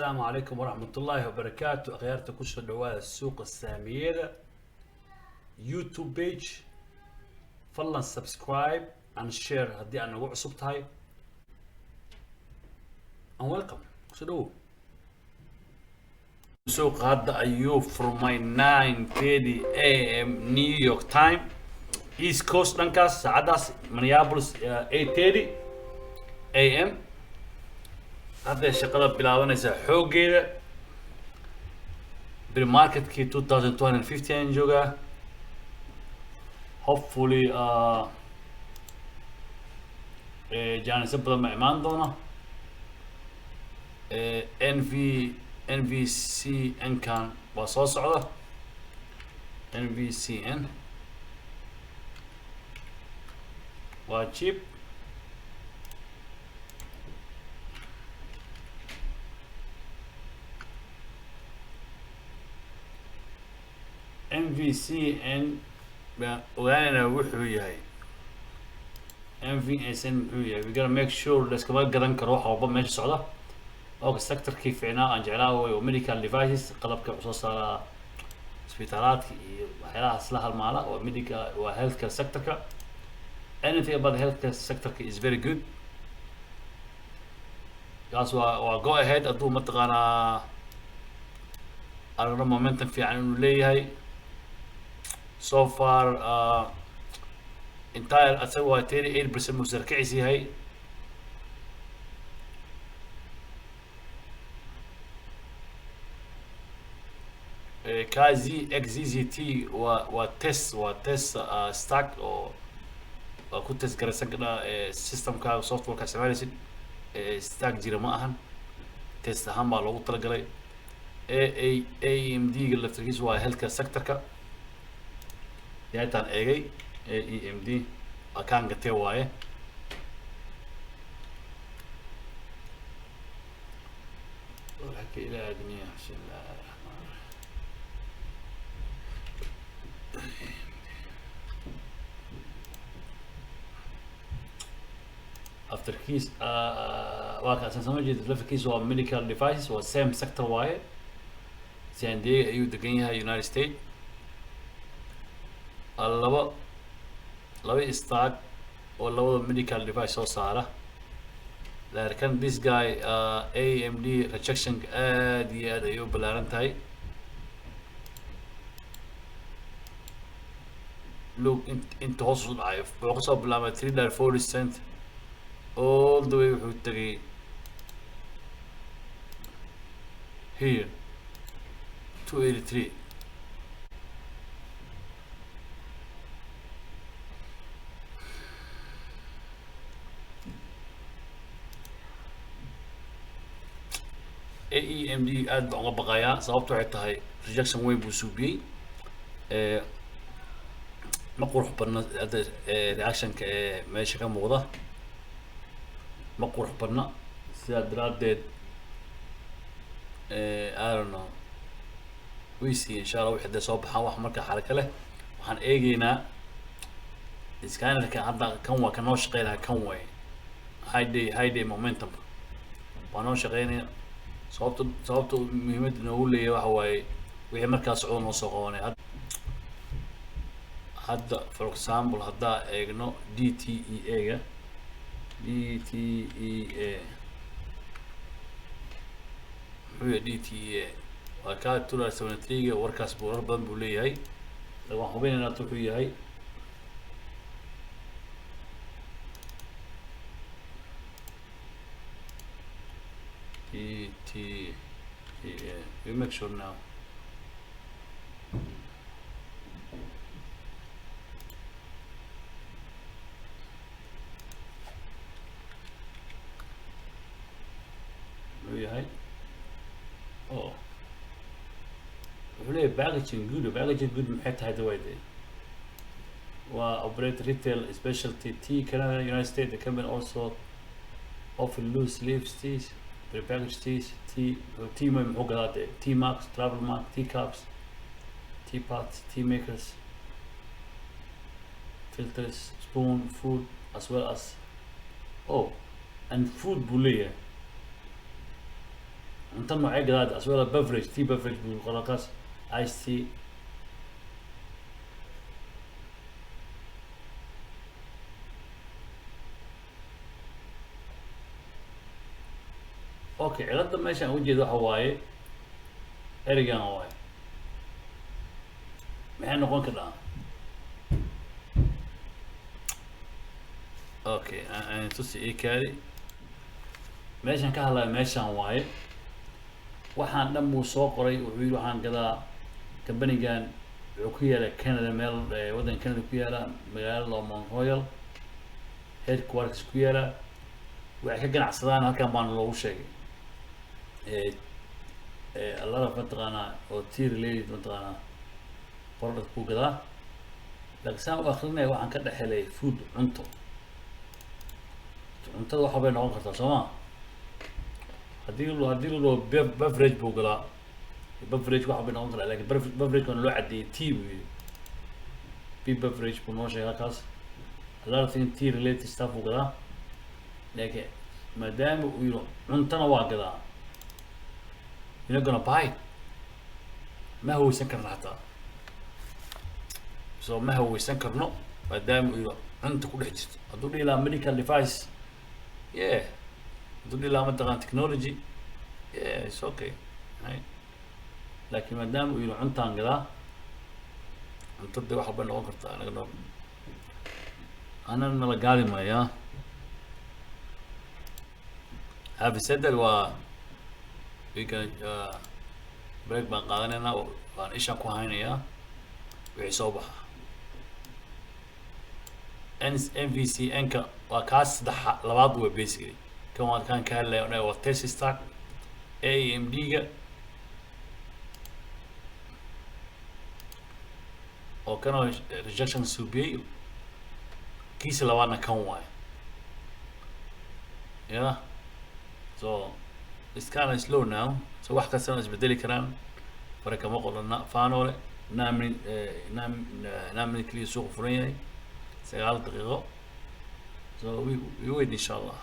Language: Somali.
السلام عليكم ورحمة الله وبركاته. أخيارتا كسر دواء السوق السامية يوتيوب بيج. فضلا سبسكرايب and share هدي أنا وعصبت هاي and welcome. كسر سوق هذا أيوب from my 9:30 a.m. New York time East Coast لانكاس ساعداس Minneapolis 8:30 a.m. هذا الشغلة بلاوانيسا حوجيدا بالماركت كي 2250 جوجا hopefully جاني سبب ما إيمان دونا NVCN كان وصوص عضة NVCN واجيب MVCN وأنا وحوي هاي MVSN وحوي we gotta make sure لسه كمان قدرن كروح أو بام ماشي صعدة أو السكتر كيف عنا أنجعله وميديكال ديفايسز قلب كخصوص على سبيطارات وحياة سلاح المالا وميديكال وهيلث كير سكتر كا anything about the health care sector is very good guys و go ahead أدو متقنا أنا momentum في عنو ليه هاي so far entire أسوأ 38% مزركعسي هاي كازي XZT وتس ستاك أو كنت تسكر كده سيستم كا سوفت وير كاسماليسين ستاك جيرا ما أهن تست هم على وطر جري AMD اللي تركيز هو هيلث كير سيكتور كا يعني تان AMD أكان قتيه واي وحكي إلى الدنيا بسم الله الرحمن الرحيم after keys واقع أساسا ما جيت لف كيس هو medical devices هو same sector واي سان دي أيو دقيقة United States لبا استاك ولا medical device هو صارة لكن this guy AMD rejection دي أيو بلارنتاي look انت وصل عايف وقصة بلا $3.40 all the way وحو تغي here 283 AEMD aad baan uga baqayaa sababtu waxay tahay rejection weyn buu suubiyey ma qurux badna reactionka meesha ka muuqda ما قرح برنا سياد درادد I don't know ويسي إن شاء الله وحدة صوب حواح مركا حركة له وحن إيجينا إذا كان لك هذا كم كنوش غيرها كم هايدي مومنتم وانوش غيرنا صوبته مهمة نقول لي وحوي وهي مركز صعود وصقوني هذا for example هذا إيجنو DTE DTEA هو DTEA وكاد تلا سونتريجا وركاس بوربان بولي هاي لو حبينا نطلع هاي DTEA we make sure now هاي اوه وحليه باكجينج جود باكجينج جود محيط هذا وايد واوبريت ريتيل سبيشالتي تي كندا يونايتد ستيت they can also offer loose leaves teas prepackaged teas tea محوقات تي ماكس ترافل مارك تي كابس تي باتس تي ميكرز filters spoon food as well as and food بوليه cunto noocee gadaad as well as beverage tea beverage buu qolakaas ice tea okay cilada meeshaan ujeeda waxa waaye ereygan waaye maxay noqon kartaa okay tusi ii kaadi meeshaan ka hadlaya meeshaan waaye waxaan dhan buu soo qoray wuxuu yidhi waxaan gadaa companigan wuxuu ku yaala Canada meel waddanka Canada ku yaala magaalada Mount Royal headquarters ku yaala waxay ka ganacsadaan halkan baan loogu sheegay allada mataqaanaa oo tea related mataqaanaa product buu gadaa laakiin saan u akrinaya waxaan ka dhexelay food cuntada waxa bay noqon kartaa soo ma haddii loo beverage buu gadaa beverage waxa bay noqon karaa laakiin beverage kan loo cadeeyay tea buu yidhi beverage buu noo sheegay halkaas allada thing tea related stuff buu gadaa laakiin maadaama uu yidhi cuntana waa gadaa you're not gonna buy it ma haweysan karna hataa so ma haweysan karno maadaama uu yidhi cunta ku dhex jirto hadduu dhihi lahaa medical device yeah hadduu dhihi lahaa mataqaan technology yeah it's okay right laakiin maadaama uu yidhi cuntaan gadaa cuntada waxa bay noqon kartaa anaga noo anan nala gaadi maayaa hafisadal waa weekend break baan qaadanaynaa waan ishaan ku haynayaa wixii soo baxa NVCN-ka waa kaas labaad waa basically kan waan kan ka hadlaya waa test stack AMD-ga oo kana rejection subiyay kiisa labaadna kan waay yeah so it's kind of slow now so wax kastana isbedeli karaan farka ma qolna faanole naamin kaliya suuq furan yahay 9 daqiiqo so we wait inshallah